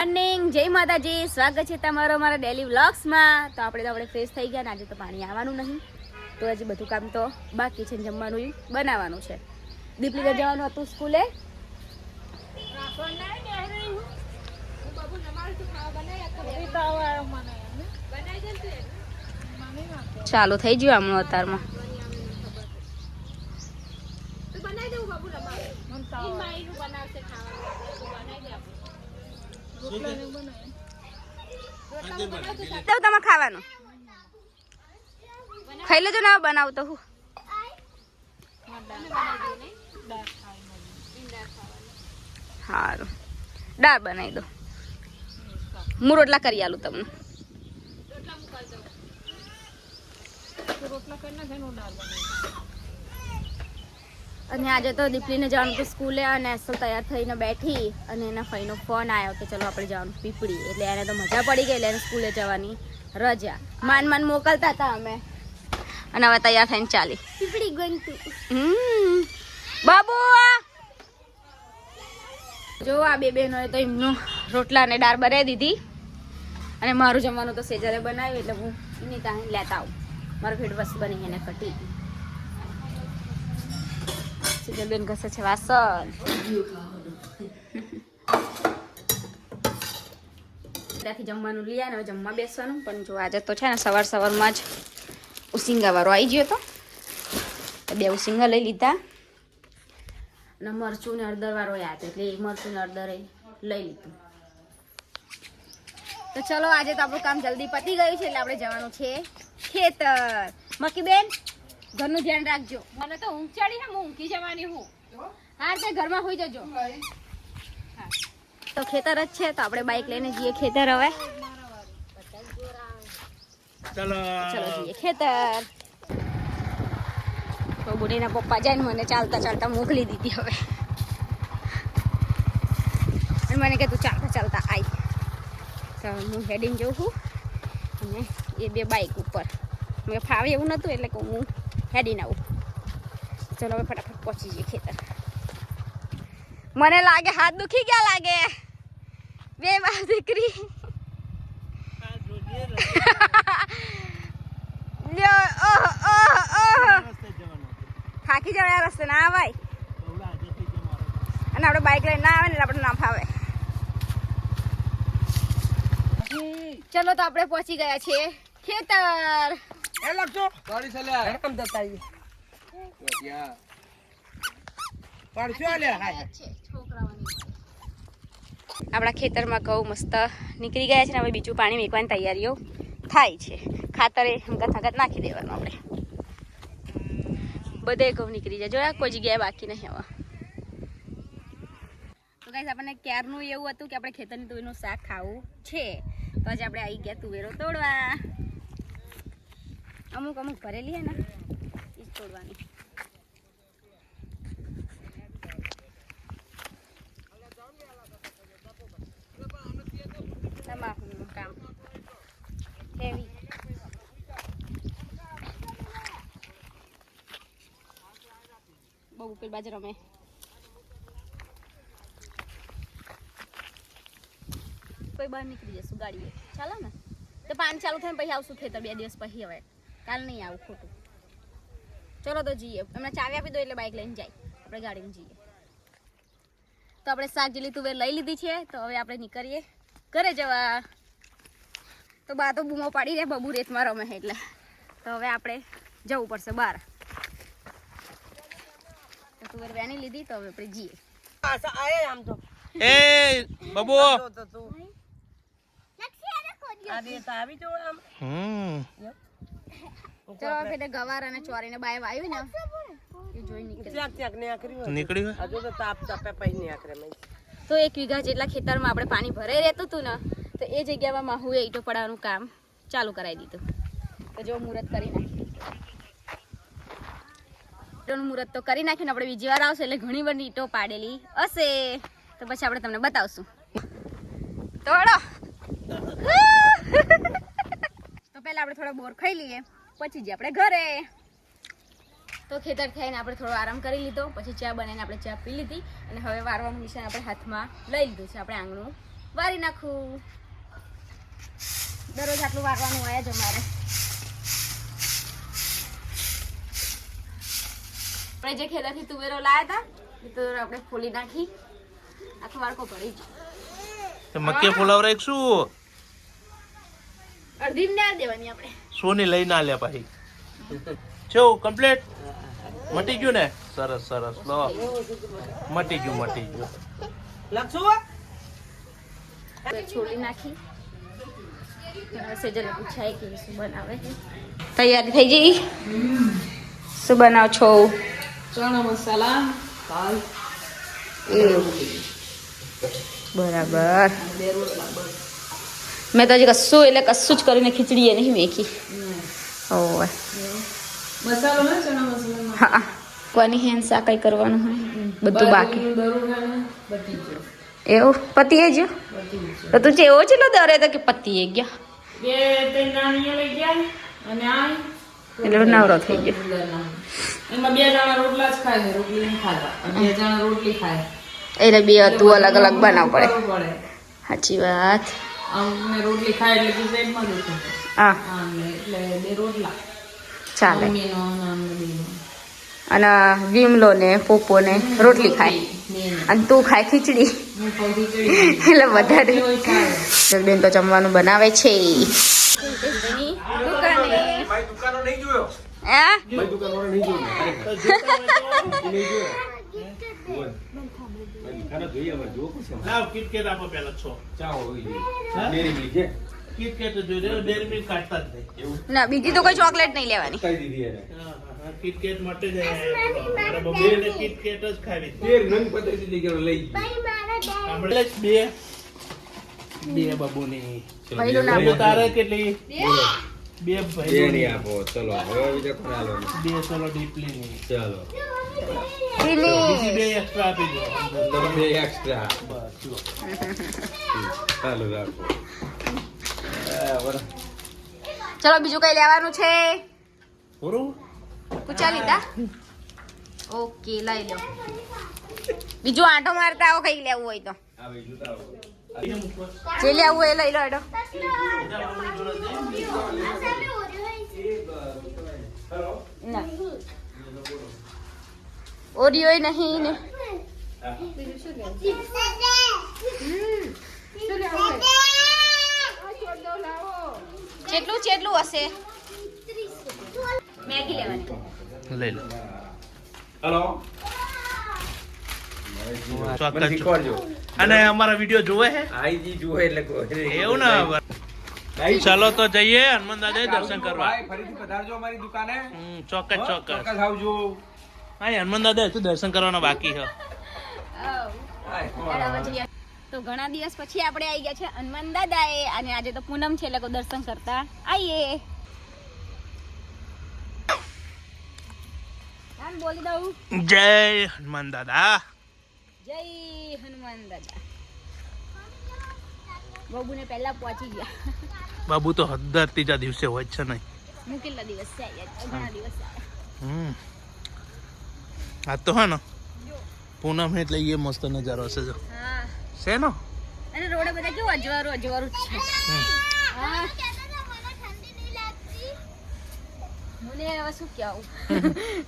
Morning, જય માતાજી. સ્વાગત છે તમારો અમારા ડેલી વ્લોગ્સમાં. તો આપણે ફ્રેશ થઈ ગયા ને આજે તો પાણી આવવાનું નહીં, તો હજી બધું કામ તો બાકી છે. જમવાનું બનાવવાનું છે. દીપલીને જવાનું હતું સ્કૂલે. ચાલુ થઈ ગયું આમનું અતારમાં. તમે ખાવાનું ખાઈ લેજો ને. બનાવું તો હું સારું દાળ બનાવી દો. હું રોટલા કરી આલું તમને. અને આજે તો દીપલીને જવાનું હતું સ્કૂલે, અને અસલ તૈયાર થઈને બેઠી અને એના ફઈનો ફોન આવ્યો કે ચલો આપણે જવાનું પીપળી. એટલે એને તો મજા પડી ગઈ. એટલે એને સ્કૂલે જવાની રજા માન મોકલતા હતા અમે, અને હવે તૈયાર થઈને ચાલી પીપળી ગયું. બાબુ જો આ બે બહેનોએ તો એમનું રોટલા અને દાળ બનાવી દીધી, અને મારું જમવાનું તો સેજારે બનાવ્યું. એટલે હું એની ત્યાં લેતા આવું. મારું ફેડ વસ્તુ બની એને કટી. બેન ઘસે છે વાસણ. ત્યાંથી જમવાનું લઈ આવ્યા ને જમવા બેસવાનું. પણ જો આજે તો છે ને સવારમાં જ ઉસિંગા વાળો આવી ગયો હતો, તો 2 ઉસિંગા લઈ લીધા. અને મરચું ને હળદર વાળો આવ્યો હતો, એટલે મરચું ને હળદર લઈ લીધું. તો ચલો આજે તો આપણું કામ જલ્દી પતી ગયું છે, એટલે આપણે જવાનું છે ખેતર. મકી બેન ઘરનું ધ્યાન રાખજો. મને તો ઊંઘ ચડી ને, હું ઊંઘી જવાની હું. હા તે ઘરમાં હોઈ જજો. તો ખેતર જ છે, તો આપણે બાઈક લઈને જઈએ ખેતર. હવે ચલો જઈએ ખેતર. તો બુઢીના પપ્પા જાય ને મને ચાલતા ચાલતા મોકલી દીધી હવે, અને મને કે તું ચાલતા ચાલતા આવી. તો હું હેડિંગ જઉં છું, અને એ બે બાઈક ઉપર. મેં ફાવે એવું નહોતું, એટલે કે હું હેડીને આવું. ચલો હવે ફટાફટ પહોંચી જઈએ ખેતર. મને લાગે હાથ દુખી ગયા લાગે. બે બાર દીકરી થાકી જવાય રસ્તે ના આવાય, અને આપણે બાઈક લઈને ના આવે ને આપણે ના ફાવે. ચલો તો આપણે પહોંચી ગયા છીએ ખેતર. આપણા ખેતરમાં ઘઉં મસ્ત નીકળી ગયા છે ને. હવે બીજું પાણી મેકવાની તૈયારીઓ થાય છે. ખાતરે હંગાત નાખી દેવાનું. આપણે બધે ઘઉં નીકળી જાય. જોયા કોઈ જગ્યાએ બાકી નહીં હવે. તો ગાઈસ આપણને ક્યારનું એવું હતું કે આપણે ખેતરની તુવેરનું શાક ખાવું છે, તો આજે આપણે આવી ગયા તુવેરો તોડવા. અમુક ભરેલી હે ને એ જ તોડવાની. તમાકુનું કામ હેવી. બહુ પેલી બાજુ રમે. કોઈ બહાર નીકળી જશું ગાડીએ. ચાલો ને તો પાણી ચાલુ થાય પછી આવશું ખેતર. 2 દિવસ પછી હવે કાલ નહીં આવું ખોટું. ચલો તો જઈએ. એમને ચાવી આપી દો એટલે બાઈક લઈને જાય, આપણે ગાડીમાં જઈએ. તો આપણે શાક જેટલી તુવેર લઈ લીધી છે, તો હવે આપણે નીકળીએ ઘરે જવા. તો બા તો બૂમો પાડી રહે, બબુ રેતમાં રમે એટલે. તો હવે આપણે જવું પડશે બહાર. તો તુવેર વેની લીધી, તો હવે આપણે જઈએ. આમ તો એ બબુ ચલો ફેર ગવાર અને ચોરીને બાય વાયું ને એ જોઈ નીકળી. તો 1 વીઘા જેટલા ખેતરમાં આપણે પાણી ભરાઈ રહેતું હતું ને, તો એ જગ્યામાં માહુએ ઈંટો પડાવવાનું કામ ચાલુ કરાવી દીધું. તો જો મુહૂર્ત કરી નાખ્યું. ઈંટોનું મુહૂર્ત તો કરી નાખ્યું ને. આપણે બીજી વાર આવશે એટલે ઘણી બધી ઈંટો પાડેલી હશે, તો પછી આપણે તમને બતાવશું. તોડો. તો પહેલા આપણે થોડો બોર ખાઈ લઈએ, પછી જ આપણે ઘરે. તો ખેતર થઈને આપણે થોડો આરામ કરી લીધો, પછી ચા બનાવીને આપણે ચા પી લીધી, અને હવે વારવાનું મિશન આપણે હાથમાં લઈ લીધું છે. આપણે આંગણું વારી નાખું. દરરોજ આટલું વારવાનું હોય જ અમારે. આપણે જે ખેતરથી તુવેરો લાયા હતા એ તુવેરો આપણે ફોલી નાખી આખો વાળકો ભરી જ મક્કી ફોલાવરા એક શું અડધી ને દેવાની આપણે સોની લઈ ના લે પાછી કેવું કમ્પ્લીટ મટી ગયું ને સરસ સરસ લો મટી ગયું છોલી નાખી સેજલ પૂછાય કે શું બનાવે તૈયારી થઈ ગઈ શું બનાવો છો ચણા મસાલા દાલ બરાબર બે રોટલા બસ મેં તો હજી કશું જ કરીને ખીચડી એ નહીં મેકી ઓય મસાલો ને ચણા મસાલા હા કોની હેન્ડ આ કઈ કરવાનું હોય બધું બાકી બટી ગયો એવું પતિએ જ તો તું ચેવો ચેલો દરે તો કે પતિએ ગયા બે ત્રણ નાણીઓ લઈ ગયા અને આ એટલે નવરો થઈ ગયો એમાં બે જણા રોટલા જ ખાય છે રોટલી નહીં ખાતા અને બે જણા રોટલી ખાય એટલે બે હતું અલગ અલગ બનાવવું પડે પડે સાચી વાત અમને રોટલી ખાય એટલે પેટમાં દુખે હા એટલે બે રોટલા ચાલે મમ્મીનો અને અમને બેનો અને વિમલો ને પોપો ને રોટલી ખાય અને તું ખાય ખીચડી હું ખાઉં ખીચડી એટલે વધારે હોય ખાય જગબેન તો જમવાનું બનાવે છે લાવ કિટકેટ આપો પેલા છો કિટકેટ જોઈ લે ડેરી મિલ્ક કાઢતા જ નહીં ના બીજી તો કોઈ ચોકલેટ નહીં લેવાની કિટકેટ માટે જ મારા બબુને કિટકેટ જ ખાવી આપણે બે બબુની પહેલું ના બબુ તારે કેટલી બે ભાઈ નહીં આપો ચલો હવે બીજા કોને આલો બે ચલો ડીપલી ની ચાલો બીજી બે એક્સ્ટ્રા આપી દો તમે બે એક્સ્ટ્રા બસ લો ચાલો રાખો ચલો બીજું કઈ લેવાનું છે પૂરું પૂછા લીધા ઓકે લઈ લો બીજું આંટો મારતા આવો કઈ લેવું હોય તો આ બીજું તો આવો જે લેવું હોય એ લઈ લો એડો ના ઓરિયો નહીં ને કેટલું હશે મેગી લેવાની લઈ લો હેલો ચોક્કસ શીખવાડજો અને અમારા વિડિયો જોવે છે આઈજી જુએ એટલે એવું ના ચાલો તો જઈએ હનુમાન દાદા દર્શન કરવા ભાઈ ફરીથી પધારજો અમારી દુકાને ચોક્કસ ચોક્કસ આવજો હા હનુમાન દાદા હજુ દર્શન કરવાના બાકી છે તો ઘણા દિવસ પછી આપણે આવી ગયા છે હનુમાન દાદાએ અને આજે તો પૂનમ છે એટલે દર્શન કરતા આવીએ બોલી દઉં જય હનુમાન દાદા જય હનુમાન દાદા બાબુને પહેલા પહોંચી ગયા બાબુ તો હદર ત્રીજા દિવસે હોય છે નહીં હું કેટલા દિવસ છે ઘણા દિવસ આ તો હા ને પૂનમ એટલે એ મસ્ત નજારો હશે જો હા છે ને અને રોડે બધા કેવું અજવાળું જ છે હા મને હવે શું કહેવું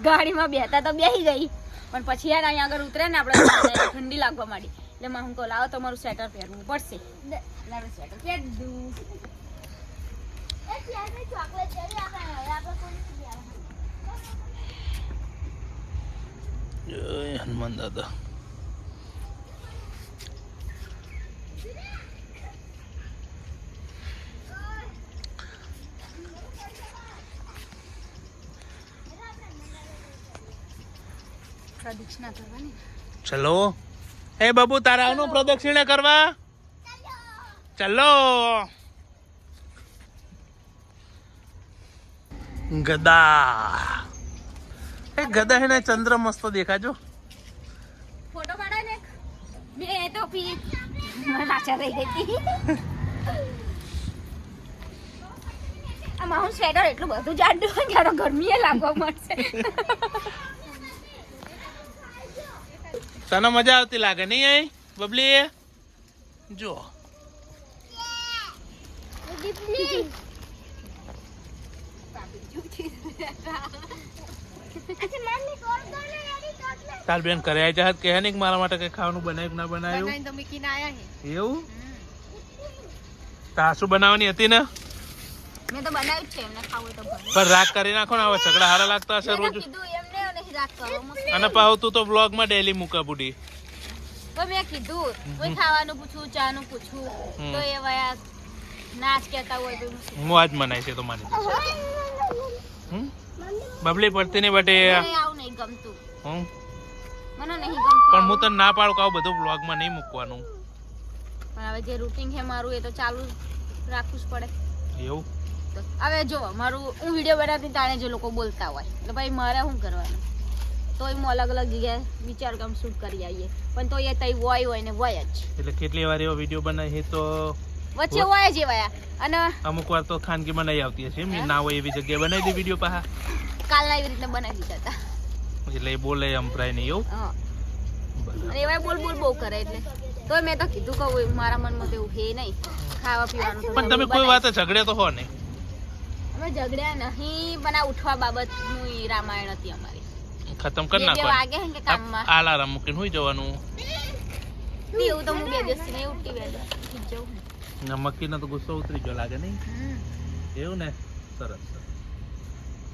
ગાડીમાં બેઠા તો બેસી ગઈ પણ પછી યાર અહીંયા આગળ ઉતરે ને આપણે ઠંડી લાગવા માંડી એટલે હું કહું લાવો તમારું સ્વેટર પહેરવું પડશે સ્વેટર પહેર દઉં જય હનુમાન દાદા પ્રદક્ષિણા કરવાની ચલો હે બાબુ તારા આવનું પ્રદક્ષિણા કરવા ચલો ગદા એ ગદા હે ને ચંદ્ર મસ્ત દેખાજો ફોટો પાડા ને મેં તો પી નાચા રહી ગઈ હતી આ મારું સ્વેટર એટલું બધું જાડું હોય કે ગરમી એ લાગવા મળશે તને મજા આવતી લાગે નહીં અહીં બબલી જો તાર બેન ઘરે આવી જાય કહે ને કે મારા માટે કઈ ખાવાનું બનાવ્યું કે ના બનાવ્યું બનાવીને તો મૂકીને આયા હે એવું તાસુ બનાવવાની હતી ને મેં તો બનાવ્યું જ છે એમને ખાવું તો ભલે. પણ રાગ કરી નાખો ને હવે ઝઘડા હારા લાગતા હશે મેં તો રોજ કીધું એમને નહીં રાગ કરો મસ્ત. અને પાહુ તું તો બ્લોગ માં ડેલી મૂકા બુડી તો મેં કીધું કોઈ ખાવાનું પૂછું ચાનું પૂછું તો એ વયા નાચ કહેતા હોય તો હું આજ મનાય છે તો માની હમ? બબલી પડતી નહીં બટે મને આવું નહીં ગમતું હમ? મને નહીં ગમતું પણ હું તને ના પાડું કે આવું બધું બ્લોગ માં નહીં મૂકવાનું પણ હવે જે રૂટીન છે મારું એ તો ચાલુ રાખવું જ પડે એવું તો હવે જો મારું હું વિડીયો બનાવતી તાણે જે લોકો બોલતા હોય એટલે ભાઈ મારે શું કરવાનું તો હું અલગ અલગ જગ્યાએ વિચાર કામ શૂટ કરી આવીએ પણ તો એ તઈ હોય ને હોય જ એટલે કેટલી વાર એવો વિડીયો બનાવી તો વચ્ચે હોય જ એવા અને અમુક વાર તો ખાનગી બનાવી આવતી હશે એમ ના હોય એવી જગ્યાએ બનાવી દે વિડીયો પાહા કાલના એવી રીતના બનાવી દીધા હતા એટલે એ બોલે અંભરાય નહીં એવું હા અને એવા બોલ બહુ કરે એટલે તો મેં તો કીધું કહું મારા મનમાં તો એવું હે નહીં ખાવા પીવાનું તો પણ તમે કોઈ વાત ઝઘડે તો હો નહીં અમે ઝઘડ્યા નહીં પણ આ ઉઠવા બાબતનું ઈ રામાયણ હતી અમારી ખતમ કરી 2 નાખવાનું વાગે હે કે કામમાં આલારામ મૂકીને હોઈ જવાનું એવું તો હું 2 દિવસથી નહીં ઉઠતી વહેલી જવું મક્કીનો તો ગુસ્સો ઉતરી ગયો લાગે નહીં એવું ને સરસ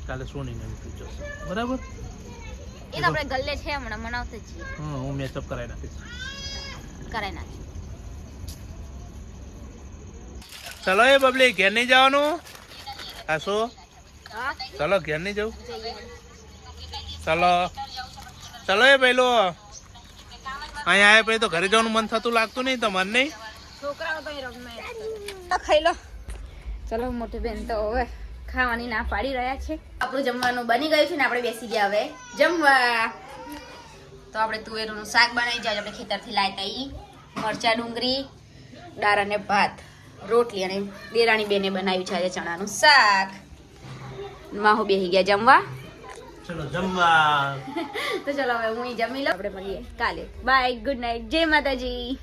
કાલે સોનીને ઉતરી જશે બરાબર એ તો આપણે ગલ્લે છે હમણાં મનાવતા છીએ હું મેચઅપ કરાવી નાખીશ કરાઈ નાખી ચલો એ બબલી ઘેર નહીં જવાનું હા શું હા ચલો ઘેર નહીં જવું જઈએ ચલો ચલો એ પેલો અહીંયા આવ્યા પછી તો ઘરે જવાનું મન થતું લાગતું નહીં તમારે નહીં છોકરાઓ તો રમે તો ખાઈ લો ચલો મોટી બેન તો હવે ખાવાની ના પાડી રહ્યા છે આપણું જમવાનું બની ગયું છે ને આપણે બેસી ગયા હવે જમવા તો આપણે તુવેરનું શાક બનાવી જાય આપણે ખેતરથી લાવતા ઈ મરચા ડુંગળી દાળ અને ભાત રોટલી અને દેરાણી બેને બનાવ્યું છે આજે ચણાનું શાક માહુ બેસી ગયા જમવા ચલો જમવા તો ચલો હવે હું જમી લઉં આપણે મળીએ કાલે બાય ગુડ નાઇટ જય માતાજી